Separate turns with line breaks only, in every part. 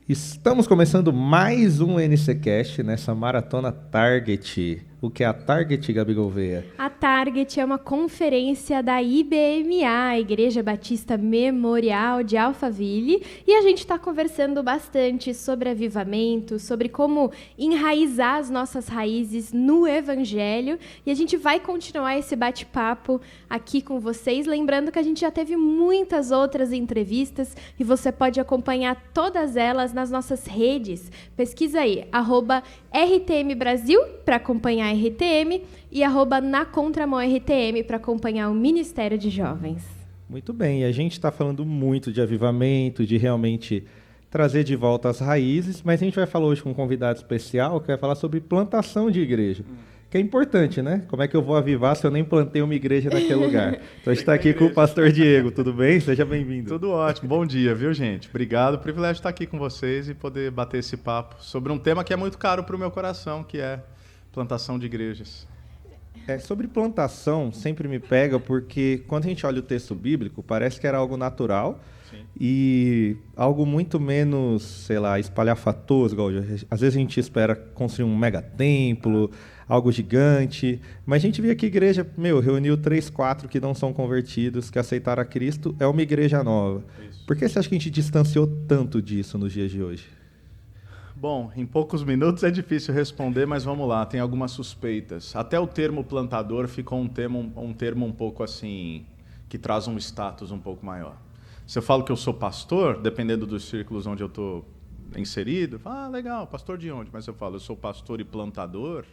Estamos começando mais um NCcast nessa maratona Target. O que é a Target, Gabi Gouveia?
A Target é uma conferência da IBMA, Igreja Batista Memorial de Alphaville, e a gente está conversando bastante sobre avivamento, sobre como enraizar as nossas raízes no Evangelho, e a gente vai continuar esse bate-papo aqui com vocês, lembrando que a gente já teve muitas outras entrevistas e você pode acompanhar todas elas nas nossas redes. Pesquisa aí, @RTM Brasil para acompanhar a RTM e @na Contramão RTM para acompanhar o Ministério de Jovens.
Muito bem, e a gente está falando muito de avivamento, de realmente trazer de volta as raízes, mas a gente vai falar hoje com um convidado especial que vai falar sobre plantação de igreja, que é importante, né? Como é que eu vou avivar se eu nem plantei uma igreja naquele lugar? Então a gente está aqui com o pastor Diego, tudo bem? Seja bem-vindo.
Tudo ótimo, bom dia, viu, gente? Obrigado, privilégio de estar aqui com vocês e poder bater esse papo sobre um tema que é muito caro para o meu coração, que é plantação de igrejas.
Sobre plantação, sempre me pega, porque quando a gente olha o texto bíblico, parece que era algo natural. Sim. E algo muito menos, sei lá, espalhafatoso. Às vezes a gente espera construir um mega templo, algo gigante. Mas a gente vê que a igreja, reuniu 3, 4 que não são convertidos, que aceitaram a Cristo, é uma igreja nova. Isso. Por que você acha que a gente distanciou tanto disso nos dias de hoje?
Bom, em poucos minutos é difícil responder, mas vamos lá, tem algumas suspeitas. Até o termo plantador ficou um termo um pouco assim, que traz um status um pouco maior. Se eu falo que eu sou pastor, dependendo dos círculos onde eu estou inserido, legal, pastor de onde? Mas se eu falo, eu sou pastor e plantador,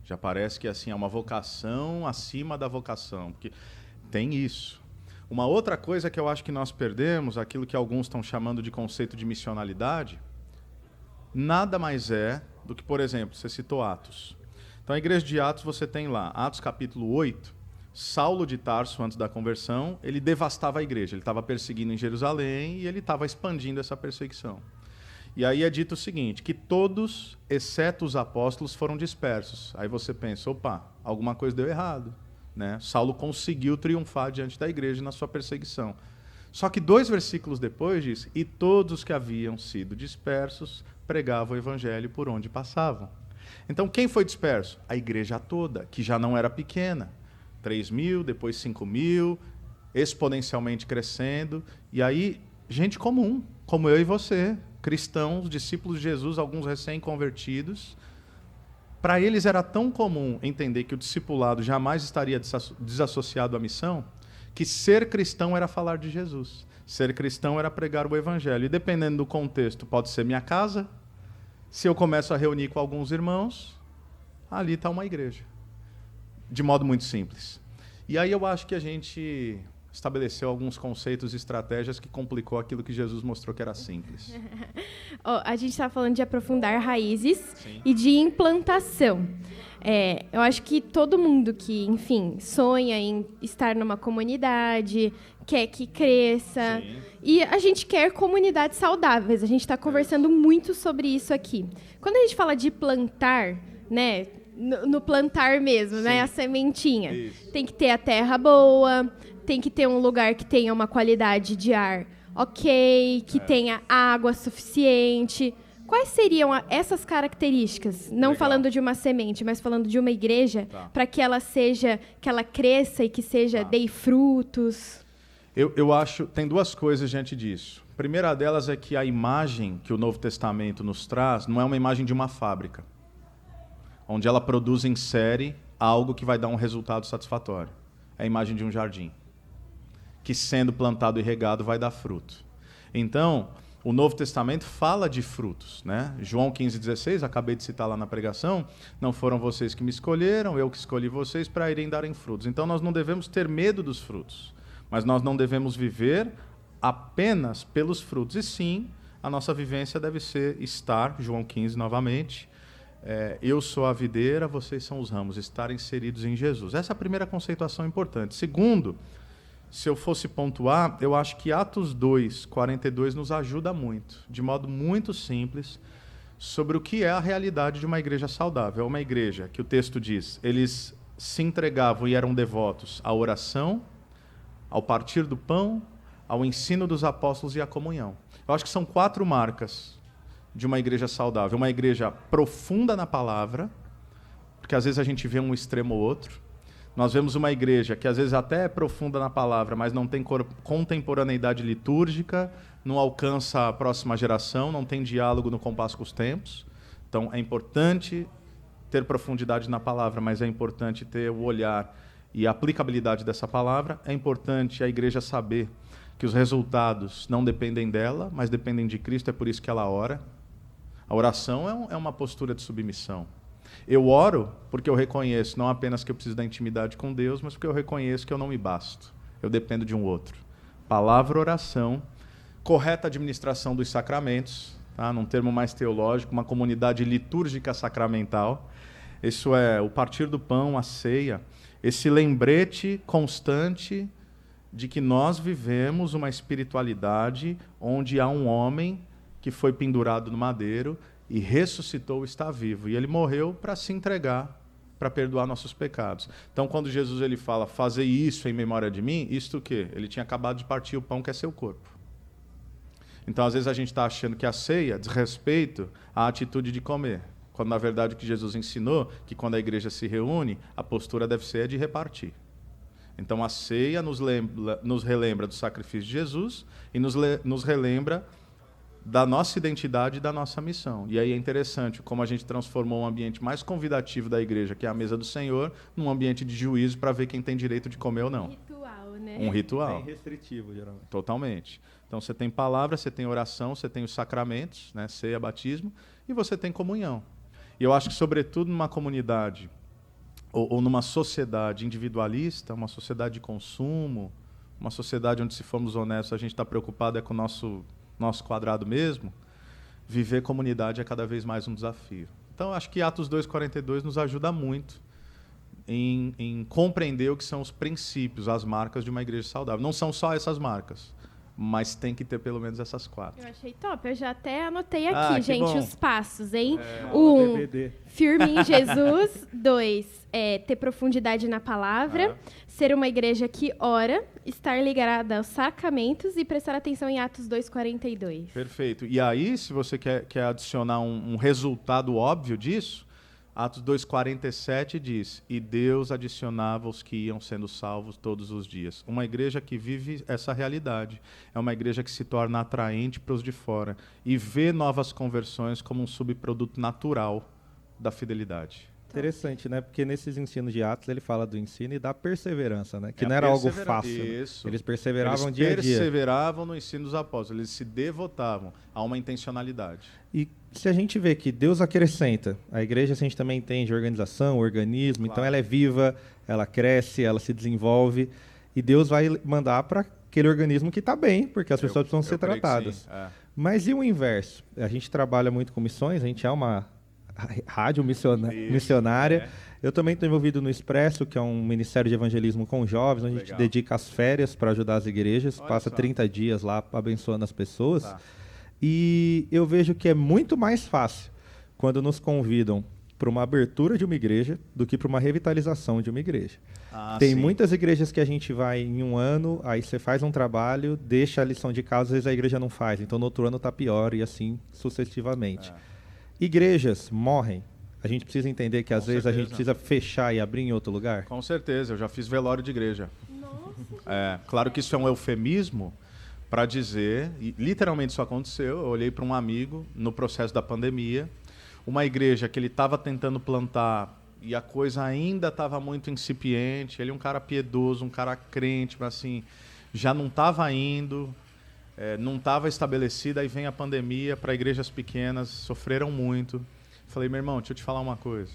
já parece que assim, é uma vocação acima da vocação, porque tem isso. Uma outra coisa que eu acho que nós perdemos, aquilo que alguns estão chamando de conceito de missionalidade, nada mais é do que, por exemplo, você citou Atos. Então, a igreja de Atos, você tem lá, Atos capítulo 8, Saulo de Tarso, antes da conversão, ele devastava a igreja. Ele estava perseguindo em Jerusalém e ele estava expandindo essa perseguição. E aí é dito o seguinte, que todos, exceto os apóstolos, foram dispersos. Aí você pensa, alguma coisa deu errado, né? Saulo conseguiu triunfar diante da igreja na sua perseguição. Só que 2 versículos depois diz, e todos os que haviam sido dispersos pregavam o evangelho por onde passavam. Então, quem foi disperso? A igreja toda, que já não era pequena. 3.000, depois 5.000, exponencialmente crescendo. E aí, gente comum, como eu e você, cristãos, discípulos de Jesus, alguns recém-convertidos. Para eles era tão comum entender que o discipulado jamais estaria desassociado à missão, que ser cristão era falar de Jesus. Ser cristão era pregar o evangelho. E dependendo do contexto, pode ser minha casa. Se eu começo a reunir com alguns irmãos, ali está uma igreja. De modo muito simples. E aí eu acho que a gente estabeleceu alguns conceitos e estratégias que complicou aquilo que Jesus mostrou que era simples.
A gente está falando de aprofundar raízes. Sim. E de implantação. Eu acho que todo mundo que, enfim, sonha em estar numa comunidade, quer que cresça. Sim. E a gente quer comunidades saudáveis. A gente está conversando muito sobre isso aqui. Quando a gente fala de plantar, né, no plantar mesmo, sim, né, a sementinha, isso, tem que ter a terra boa, tem que ter um lugar que tenha uma qualidade de ar ok, que tenha água suficiente. Quais seriam essas características? Não legal, falando de uma semente, mas falando de uma igreja, para que ela cresça e que dê frutos.
Eu acho, tem 2 coisas diante disso. A primeira delas é que a imagem que o Novo Testamento nos traz não é uma imagem de uma fábrica, onde ela produz em série algo que vai dar um resultado satisfatório. É a imagem de um jardim, que sendo plantado e regado vai dar fruto. Então, o Novo Testamento fala de frutos, né? João 15,16, acabei de citar lá na pregação, não foram vocês que me escolheram, eu que escolhi vocês para irem darem frutos. Então nós não devemos ter medo dos frutos, mas nós não devemos viver apenas pelos frutos. E sim, a nossa vivência deve ser estar, João 15 novamente, eu sou a videira, vocês são os ramos, estar inseridos em Jesus. Essa é a primeira conceituação importante. Segundo, se eu fosse pontuar, eu acho que Atos 2, 42 nos ajuda muito, de modo muito simples, sobre o que é a realidade de uma igreja saudável. É uma igreja que o texto diz, eles se entregavam e eram devotos à oração, ao partir do pão, ao ensino dos apóstolos e à comunhão. Eu acho que são 4 marcas de uma igreja saudável? Uma igreja profunda na palavra, porque às vezes a gente vê um extremo ou outro. Nós vemos uma igreja que às vezes até é profunda na palavra, mas não tem contemporaneidade litúrgica, não alcança a próxima geração, não tem diálogo no compasso com os tempos. Então é importante ter profundidade na palavra, mas é importante ter o olhar e a aplicabilidade dessa palavra. É importante a igreja saber que os resultados não dependem dela, mas dependem de Cristo, é por isso que ela ora. A oração é uma postura de submissão. Eu oro porque eu reconheço não apenas que eu preciso da intimidade com Deus, mas porque eu reconheço que eu não me basto. Eu dependo de um outro. Palavra, oração, correta administração dos sacramentos, tá? Num termo mais teológico, uma comunidade litúrgica sacramental. Isso é o partir do pão, a ceia, esse lembrete constante de que nós vivemos uma espiritualidade onde há um homem que foi pendurado no madeiro e ressuscitou, está vivo. E ele morreu para se entregar, para perdoar nossos pecados. Então, quando Jesus ele fala, fazei isso em memória de mim, isto o quê? Ele tinha acabado de partir o pão que é seu corpo. Então, às vezes a gente está achando que a ceia diz respeito à atitude de comer, quando na verdade o que Jesus ensinou, que quando a igreja se reúne, a postura deve ser a de repartir. Então, a ceia nos relembra do sacrifício de Jesus e nos relembra da nossa identidade e da nossa missão. E aí é interessante como a gente transformou um ambiente mais convidativo da igreja, que é a mesa do Senhor, num ambiente de juízo para ver quem tem direito de comer ou não.
Um ritual, né?
Um ritual.
Bem restritivo, geralmente.
Totalmente. Então você tem palavra, você tem oração, você tem os sacramentos, né, ceia, batismo, e você tem comunhão. E eu acho que, sobretudo, numa comunidade ou numa sociedade individualista, uma sociedade de consumo, uma sociedade onde, se formos honestos, a gente está preocupado com o nosso quadrado mesmo, viver comunidade é cada vez mais um desafio. Então, acho que Atos 2:42 nos ajuda muito em compreender o que são os princípios, as marcas de uma igreja saudável. Não são só essas marcas, mas tem que ter pelo menos essas 4.
Eu achei top. Eu já até anotei aqui, gente,
bom.
os passos, hein?
DVD.
Firme em Jesus. 2, ter profundidade na palavra. Ser uma igreja que ora. Estar ligada aos sacramentos e prestar atenção em Atos 2:42.
Perfeito. E aí, se você quer adicionar um resultado óbvio disso, Atos 2:47 diz, e Deus adicionava os que iam sendo salvos todos os dias. Uma igreja que vive essa realidade. É uma igreja que se torna atraente para os de fora e vê novas conversões como um subproduto natural da fidelidade.
Interessante, né? Porque nesses ensinos de Atos ele fala do ensino e da perseverança, né? Que não era algo fácil.
Isso.
Eles perseveravam
Eles
dia a dia.
perseveravam no ensino dos apóstolos, eles se devotavam a uma intencionalidade.
E se a gente vê que Deus acrescenta, a igreja a gente também entende organização, organismo,
Claro.
então ela é viva, ela cresce, ela se desenvolve, e Deus vai mandar para aquele organismo que está bem, porque as pessoas precisam ser
creio que
tratadas.
sim.
Mas e o inverso? A gente trabalha muito com missões, a gente é uma rádio missionária. Eu também estou envolvido no Expresso, que é um ministério de evangelismo com jovens, onde a gente
Legal.
dedica as férias para ajudar as igrejas,
Olha
passa
só.
30 dias lá abençoando as pessoas.
Tá.
E eu vejo que é muito mais fácil quando nos convidam para uma abertura de uma igreja do que para uma revitalização de uma igreja. Tem
Sim.
muitas igrejas que a gente vai em um ano, aí você faz um trabalho, deixa a lição de casa, às vezes a igreja não faz, então no outro ano está pior e assim sucessivamente. Igrejas morrem. A gente precisa entender que às vezes a gente precisa fechar e abrir em outro lugar.
Com certeza, eu já fiz velório de igreja.
Nossa,
Claro que isso é um eufemismo para dizer, e literalmente isso aconteceu, eu olhei para um amigo no processo da pandemia, uma igreja que ele estava tentando plantar e a coisa ainda estava muito incipiente, ele é um cara piedoso, um cara crente, mas assim, já não estava indo, não estava estabelecida, aí vem a pandemia, para igrejas pequenas, sofreram muito. Falei, meu irmão, deixa eu te falar uma coisa,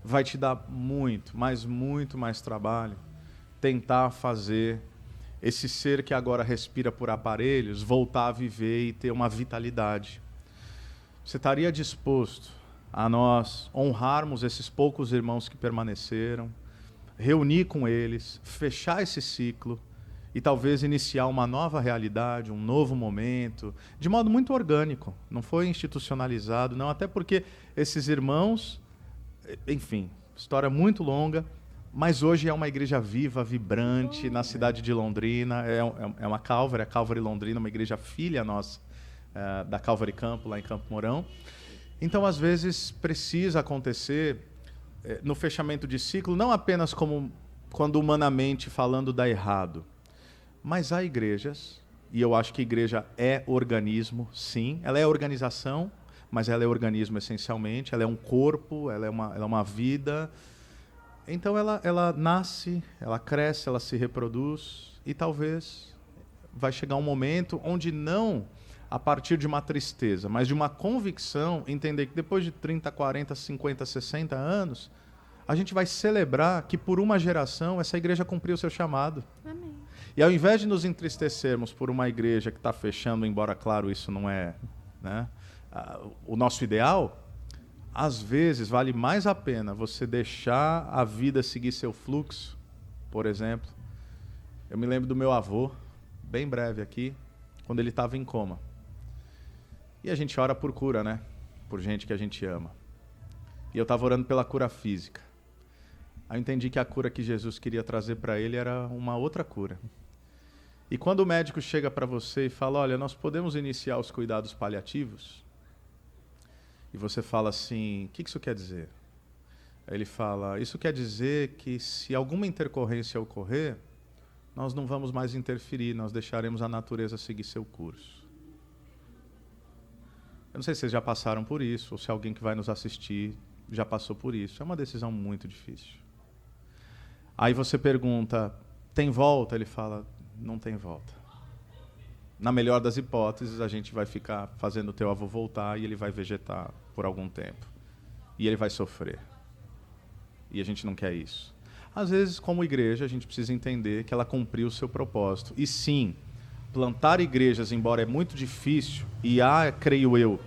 vai te dar muito mais trabalho tentar fazer esse ser que agora respira por aparelhos voltar a viver e ter uma vitalidade. Você estaria disposto a nós honrarmos esses poucos irmãos que permaneceram, reunir com eles, fechar esse ciclo e talvez iniciar uma nova realidade, um novo momento, de modo muito orgânico, não foi institucionalizado, não, até porque esses irmãos, enfim, história muito longa, mas hoje é uma igreja viva, vibrante, na cidade de Londrina, é uma Calvary, a Calvary Londrina, uma igreja filha nossa, da Calvary Campo, lá em Campo Mourão. Então, às vezes, precisa acontecer no fechamento de ciclo, não apenas como quando humanamente falando dá errado, mas há igrejas, e eu acho que igreja é organismo, sim, ela é organização, mas ela é organismo essencialmente, ela é um corpo, ela é uma vida. Então ela nasce, ela cresce, ela se reproduz, e talvez vai chegar um momento onde não a partir de uma tristeza, mas de uma convicção, entender que depois de 30, 40, 50, 60 anos, a gente vai celebrar que por uma geração essa igreja cumpriu o seu chamado.
Amém.
E ao invés de nos entristecermos por uma igreja que está fechando, embora, claro, isso não é, né, o nosso ideal, às vezes vale mais a pena você deixar a vida seguir seu fluxo. Por exemplo, eu me lembro do meu avô, bem breve aqui, quando ele estava em coma. E a gente ora por cura, né? Por gente que a gente ama. E eu estava orando pela cura física. Aí eu entendi que a cura que Jesus queria trazer para ele era uma outra cura. E quando o médico chega para você e fala, olha, nós podemos iniciar os cuidados paliativos? E você fala assim, o que isso quer dizer? Aí ele fala, isso quer dizer que se alguma intercorrência ocorrer, nós não vamos mais interferir, nós deixaremos a natureza seguir seu curso. Eu não sei se vocês já passaram por isso, ou se alguém que vai nos assistir já passou por isso. É uma decisão muito difícil. Aí você pergunta, tem volta? Ele fala, não tem volta. Na melhor das hipóteses, a gente vai ficar fazendo o teu avô voltar e ele vai vegetar por algum tempo. E ele vai sofrer. E a gente não quer isso. Às vezes, como igreja, a gente precisa entender que ela cumpriu o seu propósito. E sim, plantar igrejas, embora é muito difícil, e há, creio eu,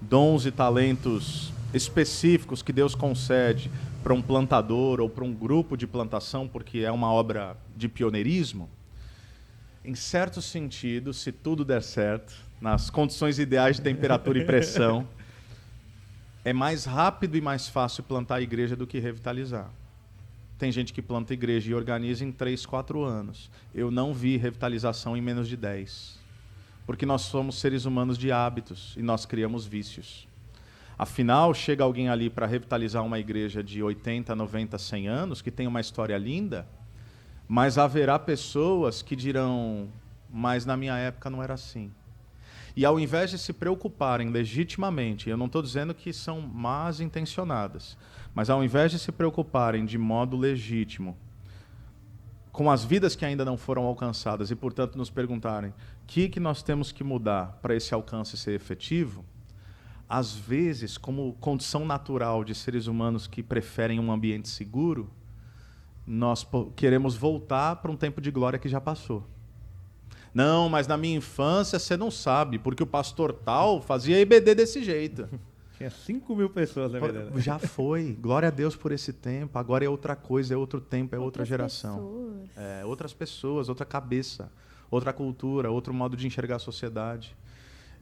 dons e talentos específicos que Deus concede para um plantador ou para um grupo de plantação, porque é uma obra de pioneirismo, em certo sentido, se tudo der certo, nas condições ideais de temperatura e pressão, é mais rápido e mais fácil plantar a igreja do que revitalizar. Tem gente que planta igreja e organiza em 3, 4 anos. Eu não vi revitalização em menos de 10. Porque nós somos seres humanos de hábitos e nós criamos vícios. Afinal, chega alguém ali para revitalizar uma igreja de 80, 90, 100 anos, que tem uma história linda, mas haverá pessoas que dirão, mas na minha época não era assim. E ao invés de se preocuparem legitimamente, eu não estou dizendo que são más intencionadas, mas ao invés de se preocuparem de modo legítimo com as vidas que ainda não foram alcançadas e, portanto, nos perguntarem o que nós temos que mudar para esse alcance ser efetivo, às vezes, como condição natural de seres humanos que preferem um ambiente seguro, nós queremos voltar para um tempo de glória que já passou. Não, mas na minha infância você não sabe, porque o pastor tal fazia IBD desse jeito.
Tinha 5.000 pessoas na verdade.
Já foi. Glória a Deus por esse tempo. Agora é outra coisa, é outro tempo, é outra geração.
Pessoas.
É, outras pessoas, outra cabeça, outra cultura, outro modo de enxergar a sociedade.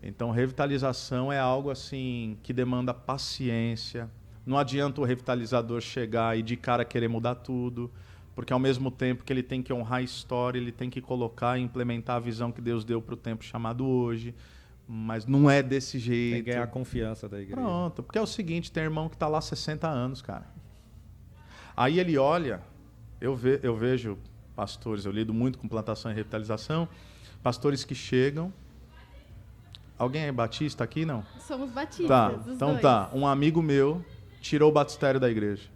Então, revitalização é algo assim que demanda paciência. Não adianta o revitalizador chegar e de cara querer mudar tudo, porque ao mesmo tempo que ele tem que honrar a história, ele tem que colocar e implementar a visão que Deus deu para o tempo chamado hoje, mas não é desse jeito.
Tem que ganhar a confiança da igreja.
Pronto, porque é o seguinte, tem irmão que está lá há 60 anos, cara. Aí ele olha, eu vejo pastores, eu lido muito com plantação e revitalização, pastores que chegam. Alguém é batista aqui, não?
Somos batistas,
Tá,
os
então
dois.
tá. Um amigo meu tirou o batistério da igreja.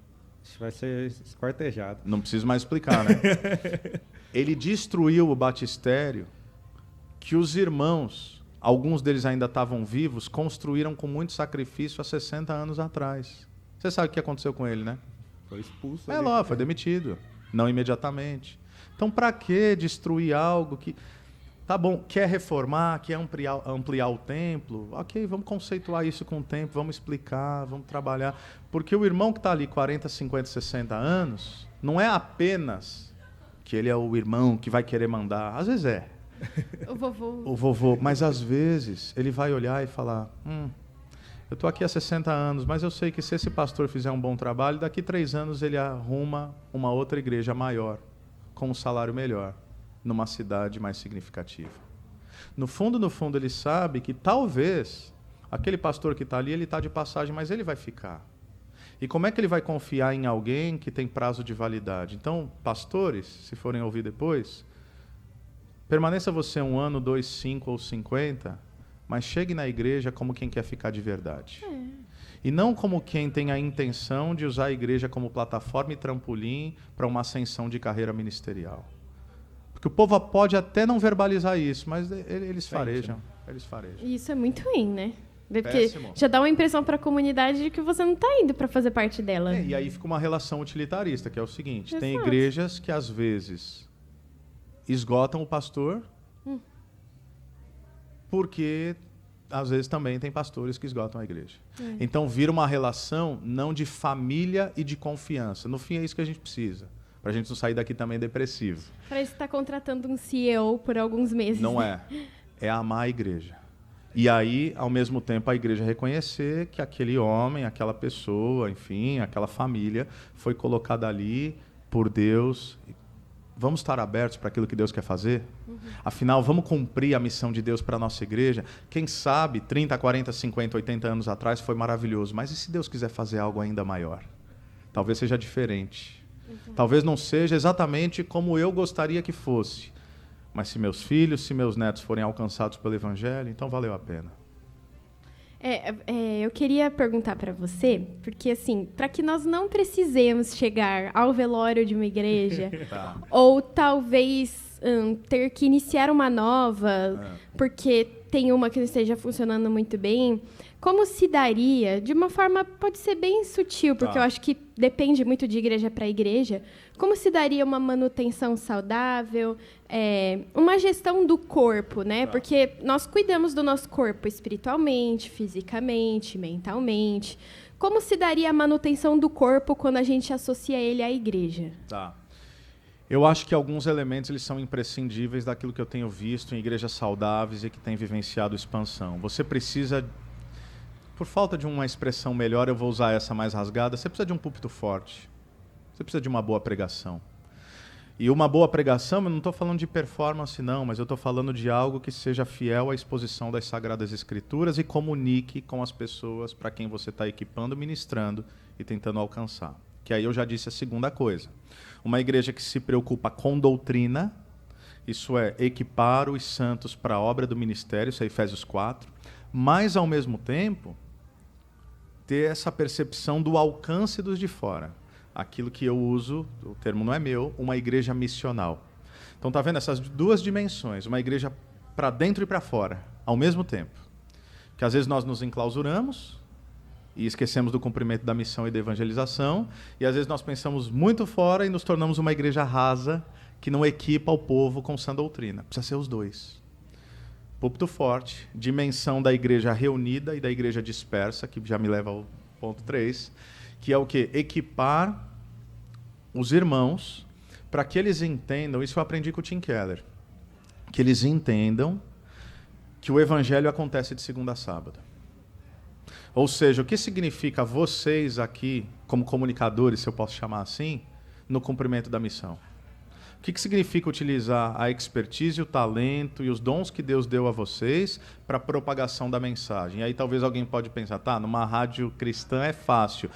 Vai ser esquartejado.
Não preciso mais explicar, né? Ele destruiu o batistério que os irmãos, alguns deles ainda estavam vivos, construíram com muito sacrifício há 60 anos atrás. Você sabe o que aconteceu com ele, né?
Foi expulso.
É lá, foi demitido. Não imediatamente. Então, para que destruir algo que... Tá bom, quer reformar, quer ampliar o templo? Ok, vamos conceituar isso com o tempo, vamos explicar, vamos trabalhar. Porque o irmão que está ali 40, 50, 60 anos, não é apenas que ele é o irmão que vai querer mandar. Às vezes é.
O vovô.
Mas às vezes ele vai olhar e falar, eu estou aqui há 60 anos, mas eu sei que se esse pastor fizer um bom trabalho, daqui 3 anos ele arruma uma outra igreja maior, com um salário melhor, numa cidade mais significativa. No fundo, ele sabe que talvez aquele pastor que está ali, ele está de passagem, mas ele vai ficar. E como é que ele vai confiar em alguém que tem prazo de validade? Então, pastores, se forem ouvir depois, permaneça você 1 ano, 2, 5 ou 50, mas chegue na igreja como quem quer ficar de verdade. E não como quem tem a intenção de usar a igreja como plataforma e trampolim para uma ascensão de carreira ministerial. Porque o povo pode até não verbalizar isso, mas eles farejam. Eles farejam.
Isso é muito ruim, né? Porque
Péssimo.
já dá uma impressão para a comunidade de que você não está indo para fazer parte dela.
E aí fica uma relação utilitarista, que é o seguinte, tem
Exato.
igrejas que às vezes esgotam o pastor, porque às vezes também tem pastores que esgotam a igreja. Então vira uma relação não de família e de confiança. No fim é isso que a gente precisa, para a gente não sair daqui também depressivo.
Parece que está contratando um CEO por alguns meses.
Não é. É amar a igreja. E aí, ao mesmo tempo, a igreja reconhecer que aquele homem, aquela pessoa, enfim, aquela família foi colocada ali por Deus. Vamos estar abertos para aquilo que Deus quer fazer? Afinal, vamos cumprir a missão de Deus para a nossa igreja? Quem sabe, 30, 40, 50, 80 anos atrás foi maravilhoso, mas e se Deus quiser fazer algo ainda maior? Talvez seja diferente. Talvez não seja exatamente como eu gostaria que fosse. Mas se meus filhos, se meus netos forem alcançados pelo Evangelho, então valeu a pena.
Eu queria perguntar para você, porque assim, para que nós não precisemos chegar ao velório de uma igreja, ou talvez ter que iniciar uma nova, porque tem uma que não esteja funcionando muito bem, como se daria, de uma forma, pode ser bem sutil, porque eu acho que depende muito de igreja para igreja, como se daria uma manutenção saudável, uma gestão do corpo, né? Porque nós cuidamos do nosso corpo espiritualmente, fisicamente, mentalmente. Como se daria a manutenção do corpo quando a gente associa ele à igreja?
Eu acho que alguns elementos eles são imprescindíveis daquilo que eu tenho visto em igrejas saudáveis e que têm vivenciado expansão. Você precisa, por falta de uma expressão melhor, eu vou usar essa mais rasgada, você precisa de um púlpito forte. Você precisa de uma boa pregação. E uma boa pregação, eu não estou falando de performance não, mas eu estou falando de algo que seja fiel à exposição das Sagradas Escrituras e comunique com as pessoas para quem você está equipando, ministrando e tentando alcançar. Que aí eu já disse a segunda coisa. Uma igreja que se preocupa com doutrina, isso é, equipar os santos para a obra do ministério, isso é Efésios 4, mas, ao mesmo tempo, ter essa percepção do alcance dos de fora. Aquilo que eu uso, o termo não é meu, uma igreja missional. Então, está vendo essas duas dimensões, uma igreja para dentro e para fora, ao mesmo tempo. Que às vezes nós nos enclausuramos e esquecemos do cumprimento da missão e da evangelização, e às vezes nós pensamos muito fora e nos tornamos uma igreja rasa que não equipa o povo com sã doutrina. Precisa ser os dois. Púlpito forte, dimensão da igreja reunida e da igreja dispersa, que já me leva ao ponto 3, que é o quê? Equipar os irmãos para que eles entendam, isso eu aprendi com o Tim Keller, que eles entendam que o evangelho acontece de segunda a sábado. Ou seja, o que significa vocês aqui, como comunicadores, se eu posso chamar assim, no cumprimento da missão? O que significa utilizar a expertise, o talento e os dons que Deus deu a vocês para a propagação da mensagem? E aí talvez alguém pode pensar, numa rádio cristã é fácil.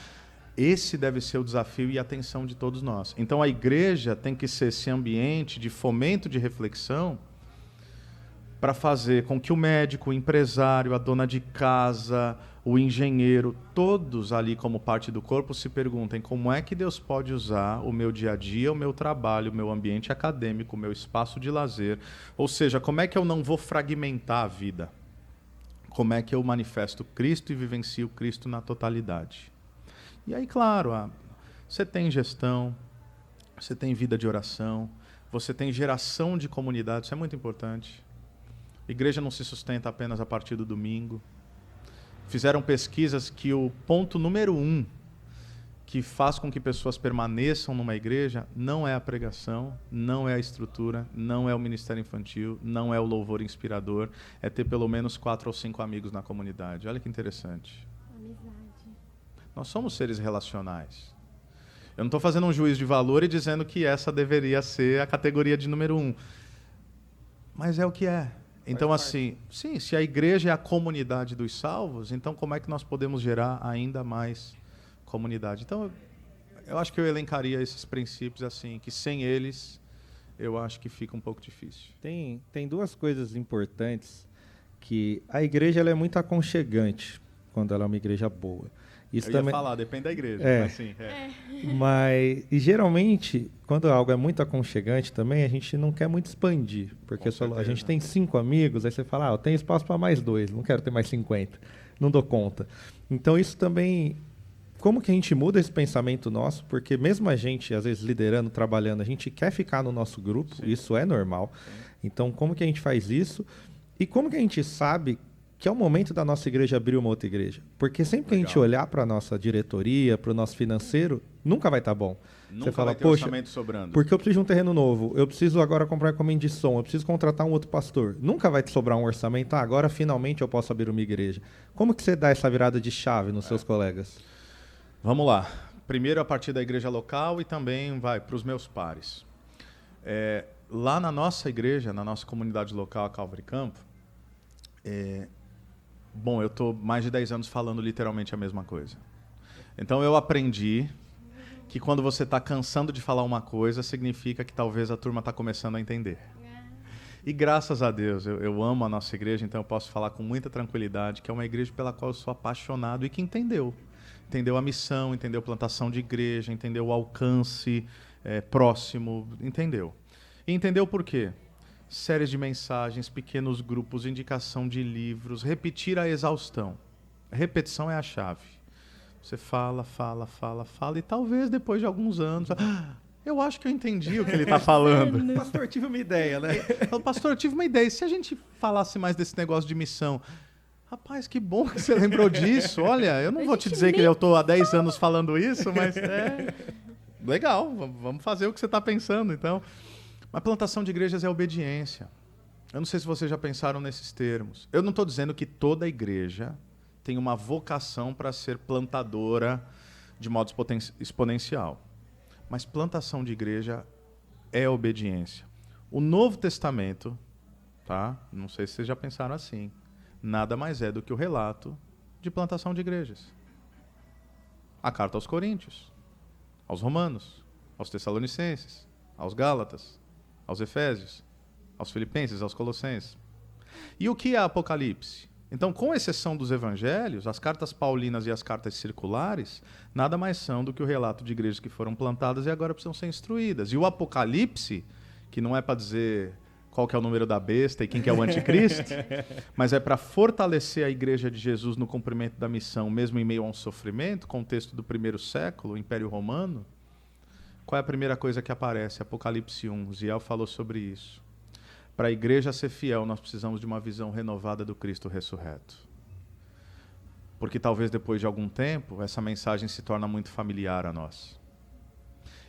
Esse deve ser o desafio e a atenção de todos nós. Então a igreja tem que ser esse ambiente de fomento de reflexão para fazer com que o médico, o empresário, a dona de casa, o engenheiro, todos ali como parte do corpo se perguntem como é que Deus pode usar o meu dia a dia, o meu trabalho, o meu ambiente acadêmico, o meu espaço de lazer. Ou seja, como é que eu não vou fragmentar a vida? Como é que eu manifesto Cristo e vivencio Cristo na totalidade? E aí, claro, você tem gestão, você tem vida de oração, você tem geração de comunidade, isso é muito importante. Igreja não se sustenta apenas a partir do domingo. Fizeram pesquisas que o ponto número 1 que faz com que pessoas permaneçam numa igreja não é a pregação, não é a estrutura, não é o ministério infantil, não é o louvor inspirador, é ter pelo menos 4 ou 5 amigos na comunidade. Olha que interessante.
Amizade.
Nós somos seres relacionais. Eu não estou fazendo um juízo de valor e dizendo que essa deveria ser a categoria de número 1. Mas é o que é. Então, assim, sim, se a igreja é a comunidade dos salvos, então como é que nós podemos gerar ainda mais comunidade? Então, eu acho que eu elencaria esses princípios assim, que sem eles, eu acho que fica um pouco difícil.
Tem duas coisas importantes, que a igreja ela é muito aconchegante, quando ela é uma igreja boa. Isso
Eu
também...
ia falar, depende da igreja.
É.
Mas, sim,
E geralmente, quando algo é muito aconchegante também, a gente não quer muito expandir. Porque a gente tem 5 amigos, aí você fala, eu tenho espaço para mais 2, não quero ter mais 50. Não dou conta. Então isso também... Como que a gente muda esse pensamento nosso? Porque mesmo a gente, às vezes, liderando, trabalhando, a gente quer ficar no nosso grupo, sim, isso é normal. Sim. Então, como que a gente faz isso? E como que a gente sabe que é o momento da nossa igreja abrir uma outra igreja? Porque sempre que a gente olhar para a nossa diretoria, para o nosso financeiro, nunca vai estar bom.
Nunca
você fala,
vai ter
poxa,
orçamento sobrando.
Porque eu preciso de um terreno novo, eu preciso agora comprar equipamento de som, eu preciso contratar um outro pastor. Nunca vai te sobrar um orçamento, agora finalmente eu posso abrir uma igreja. Como que você dá essa virada de chave nos seus colegas?
Vamos lá. Primeiro a partir da igreja local e também vai para os meus pares. Lá na nossa igreja, na nossa comunidade local, a Calvary Campo, bom, eu estou mais de 10 anos falando literalmente a mesma coisa. Então eu aprendi que quando você está cansando de falar uma coisa, significa que talvez a turma está começando a entender. E graças a Deus, eu amo a nossa igreja, então eu posso falar com muita tranquilidade que é uma igreja pela qual eu sou apaixonado e que entendeu. Entendeu a missão, entendeu a plantação de igreja, entendeu o alcance próximo, entendeu. E entendeu por quê? Séries de mensagens, pequenos grupos, indicação de livros, repetir a exaustão. Repetição é a chave. Você fala, e talvez depois de alguns anos... eu acho que eu entendi o que ele está falando.
Pastor, tive uma ideia, né?
Pastor, eu tive uma ideia. E se a gente falasse mais desse negócio de missão? Rapaz, que bom que você lembrou disso. Olha, eu não vou te dizer que eu estou há 10 anos falando isso, mas legal, vamos fazer o que você está pensando, então... Mas plantação de igrejas é obediência. Eu não sei se vocês já pensaram nesses termos. Eu não estou dizendo que toda igreja tem uma vocação para ser plantadora de modo exponencial. Mas plantação de igreja é obediência. O Novo Testamento, tá? Não sei se vocês já pensaram assim, nada mais é do que o relato de plantação de igrejas. A carta aos Coríntios, aos Romanos, aos Tessalonicenses, aos Gálatas, aos Efésios, aos Filipenses, aos Colossenses. E o que é Apocalipse? Então, com exceção dos evangelhos, as cartas paulinas e as cartas circulares, nada mais são do que o relato de igrejas que foram plantadas e agora precisam ser instruídas. E o Apocalipse, que não é para dizer qual que é o número da besta e quem que é o anticristo, mas é para fortalecer a igreja de Jesus no cumprimento da missão, mesmo em meio a um sofrimento, contexto do 1º século, o Império Romano. Qual é a primeira coisa que aparece? Apocalipse 1. Ziel falou sobre isso. Para a igreja ser fiel, nós precisamos de uma visão renovada do Cristo ressurreto. Porque talvez depois de algum tempo, essa mensagem se torna muito familiar a nós.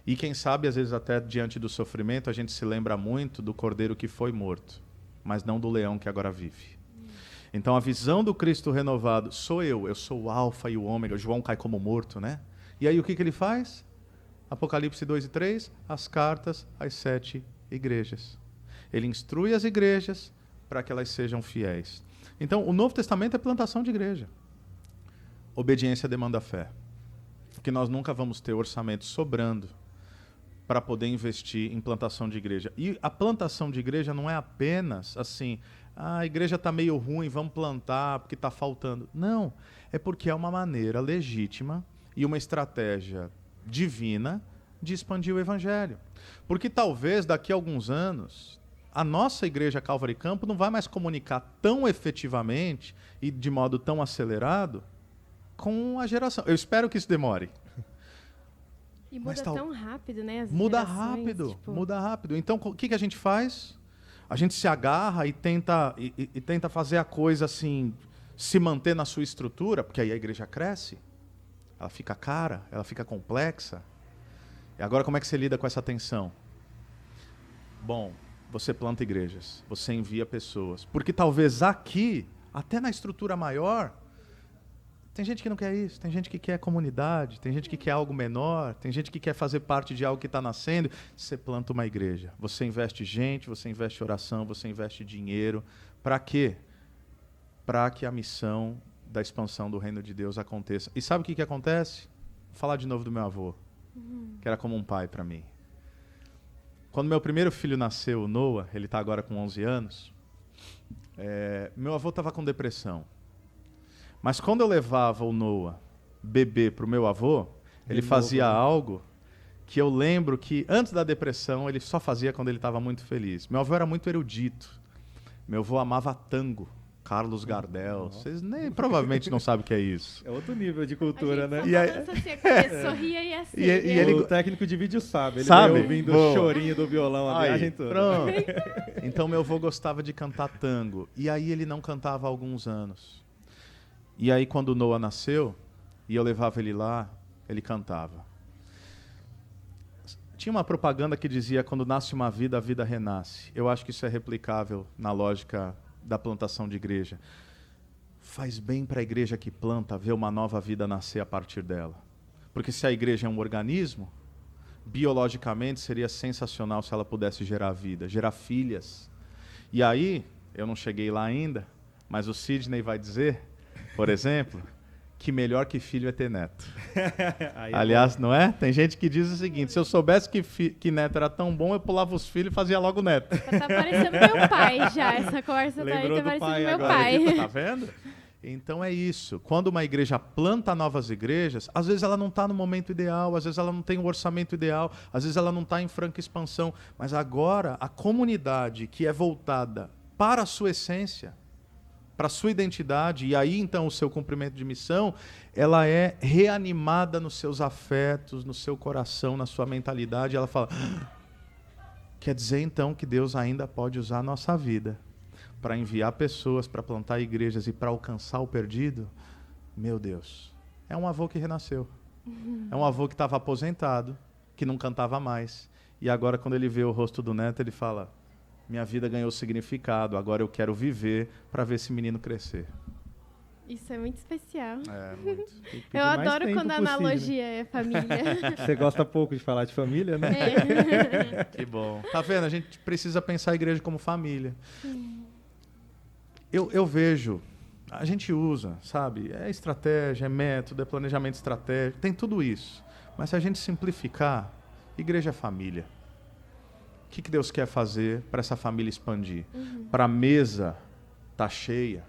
E quem sabe, às vezes até diante do sofrimento, a gente se lembra muito do cordeiro que foi morto, mas não do leão que agora vive. Então a visão do Cristo renovado, sou eu sou o alfa e o ômega. João cai como morto, né? E aí o que ele faz? Apocalipse 2 e 3, as cartas às 7 igrejas. Ele instrui as igrejas para que elas sejam fiéis. Então, o Novo Testamento é plantação de igreja. Obediência demanda fé. Porque nós nunca vamos ter orçamento sobrando para poder investir em plantação de igreja. E a plantação de igreja não é apenas assim, a igreja está meio ruim, vamos plantar porque está faltando. Não, é porque é uma maneira legítima e uma estratégia divina de expandir o evangelho. Porque talvez daqui a alguns anos a nossa igreja Calvary Campo não vai mais comunicar tão efetivamente e de modo tão acelerado com a geração. Eu espero que isso demore.
E muda tão rápido, né?
Muda rápido. Então o que a gente faz? A gente se agarra e tenta fazer a coisa assim, se manter na sua estrutura, porque aí a igreja cresce. Ela fica cara, ela fica complexa. E agora como é que você lida com essa tensão? Bom, você planta igrejas, você envia pessoas. Porque talvez aqui, até na estrutura maior, Tem gente que não quer isso, tem gente que quer comunidade, tem gente que quer algo menor, tem gente que quer fazer parte de algo que está nascendo. Você planta uma igreja, você investe gente, você investe oração, você investe dinheiro. Para quê? Para que a missão da expansão do reino de Deus aconteça. E sabe o que acontece? Vou falar de novo do meu avô, que era como um pai para mim. Quando meu primeiro filho nasceu, o Noah, ele está agora com 11 anos, meu avô estava com depressão. Mas quando eu levava o Noah, bebê, para o meu avô, ele fazia algo que eu lembro que antes da depressão ele só fazia quando ele estava muito feliz. Meu avô era muito erudito. Meu avô amava tango, Carlos Gardel. Vocês provavelmente não sabem o que é isso.
É outro nível de cultura, né?
E aí, sorria e assim.
O técnico de vídeo sabe. Ele
sabe?
Vai ouvindo o chorinho do violão a viagem toda.
Pronto. Então meu avô gostava de cantar tango. E aí ele não cantava há alguns anos. E aí quando o Noah nasceu, e eu levava ele lá, ele cantava. Tinha uma propaganda que dizia, quando nasce uma vida, a vida renasce. Eu acho que isso é replicável na lógica da plantação de igreja. Faz bem para a igreja que planta ver uma nova vida nascer a partir dela. Porque se a igreja é um organismo, biologicamente seria sensacional se ela pudesse gerar vida, gerar filhas. E aí, eu não cheguei lá ainda, mas o Sidney vai dizer, por exemplo, que melhor que filho é ter neto. Aliás, não é? Tem gente que diz o seguinte, se eu soubesse que neto era tão bom, eu pulava os filhos e fazia logo neto.
Tá parecendo meu pai já, essa conversa tá parecendo meu pai.
Tá vendo? Então é isso. Quando uma igreja planta novas igrejas, às vezes ela não está no momento ideal, às vezes ela não tem o orçamento ideal, às vezes ela não está em franca expansão, mas agora a comunidade que é voltada para a sua essência, para a sua identidade, e aí então o seu cumprimento de missão, ela é reanimada nos seus afetos, no seu coração, na sua mentalidade, e ela fala, quer dizer então que Deus ainda pode usar a nossa vida para enviar pessoas, para plantar igrejas e para alcançar o perdido? Meu Deus, é um avô que renasceu. É um avô que estava aposentado, que não cantava mais, e agora quando ele vê o rosto do neto, ele fala, minha vida ganhou significado, agora eu quero viver para ver esse menino crescer.
Isso é muito especial.
É, muito.
Eu adoro quando a analogia é família.
Você gosta pouco de falar de família, né?
É.
Que bom. Tá vendo? A gente precisa pensar a igreja como família. Eu vejo, a gente usa, sabe? É estratégia, é método, é planejamento estratégico, tem tudo isso. Mas se a gente simplificar, igreja é família. O que Deus quer fazer para essa família expandir? Para a mesa estar cheia,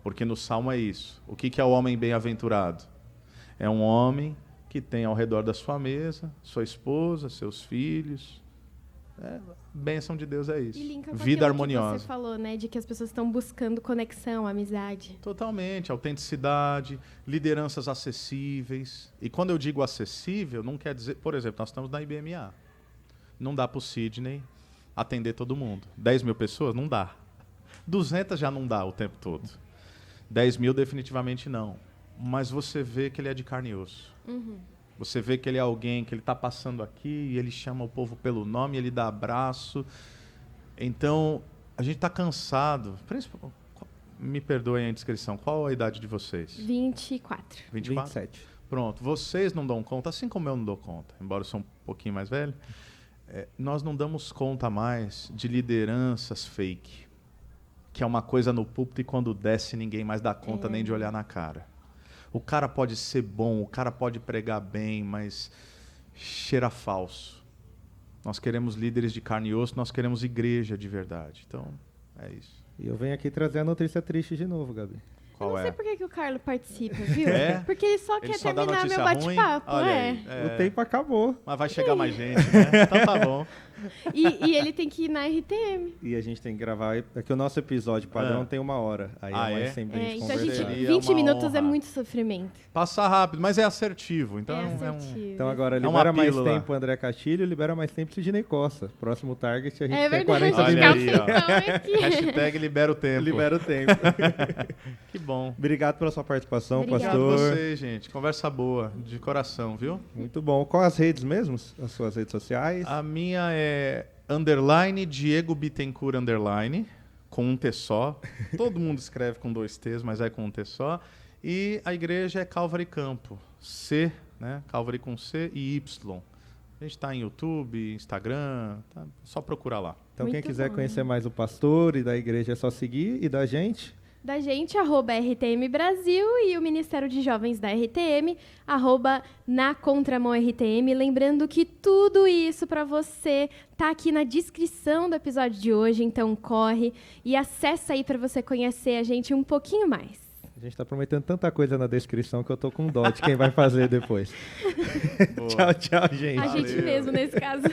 porque no Salmo é isso. O que é o homem bem-aventurado? É um homem que tem ao redor da sua mesa, sua esposa, seus filhos. Bênção de Deus é isso.
E linka com
vida
aquilo
harmoniosa.
Que você falou, né, de que as pessoas estão buscando conexão, amizade.
Totalmente, autenticidade, lideranças acessíveis. E quando eu digo acessível, não quer dizer... Por exemplo, nós estamos na IBMA. Não dá para o Sidney atender todo mundo. 10 mil pessoas? Não dá. 200 já não dá o tempo todo. 10 mil definitivamente não. Mas você vê que ele é de carne e osso. Você vê que ele é alguém que ele está passando aqui e ele chama o povo pelo nome, ele dá abraço. Então, a gente está cansado. Me perdoem a indiscrição. Qual a idade de vocês?
24.
24?
27.
Pronto. Vocês não dão conta, assim como eu não dou conta, embora eu sou um pouquinho mais velho. Nós não damos conta mais de lideranças fake, que é uma coisa no púlpito e quando desce ninguém mais dá conta nem de olhar na cara. O cara pode ser bom, o cara pode pregar bem, mas cheira falso. Nós queremos líderes de carne e osso, nós queremos igreja de verdade. Então, é isso.
E eu venho aqui trazer a notícia triste de novo, Gabi.
Eu não sei por que o Carlos participa, viu? Porque ele só quer
só dá
terminar meu
notícia ruim?
bate-papo.
Olha aí,
O tempo acabou.
Mas vai chegar mais gente, né? Então tá bom.
E ele tem que ir na RTM.
E a gente tem que gravar. É que o nosso episódio padrão tem 1 hora. Aí é mais sempre a gente
então a gente,
conversar.
20 minutos é muito sofrimento.
Passa rápido, mas é assertivo. Então
Então agora
uma
libera mais
pílula.
tempo André Castilho, libera mais tempo Sidney Costa. Próximo target a gente
É
quer
verdade.
40
Olha
minutos.
aí, ó.
Aqui.
Hashtag libera o tempo.
Libera o tempo.
Que bom.
Obrigado pela sua participação,
Obrigada.
Obrigado a
pastor.
você, gente. Conversa boa, de coração, viu?
Muito bom. Qual as redes mesmo? As suas redes sociais?
A minha é _ Diego Bittencourt _ com um T só. Todo mundo escreve com 2 T's, mas é com um T só. E a igreja é Calvary Campo, C, né? Calvary com C e Y. A gente está em YouTube, Instagram, tá? Só procurar lá.
Então, quem
Muito
quiser
bom.
conhecer mais o pastor e da igreja é só seguir. E da gente?
Da gente, @RTM Brasil, e o Ministério de Jovens da RTM, @na Contramão RTM. Lembrando que tudo isso para você tá aqui na descrição do episódio de hoje, então corre e acessa aí para você conhecer a gente um pouquinho mais.
A gente está prometendo tanta coisa na descrição que eu tô com dó de quem vai fazer depois.
Boa.
Tchau, tchau, gente.
A gente
Valeu.
mesmo, nesse caso.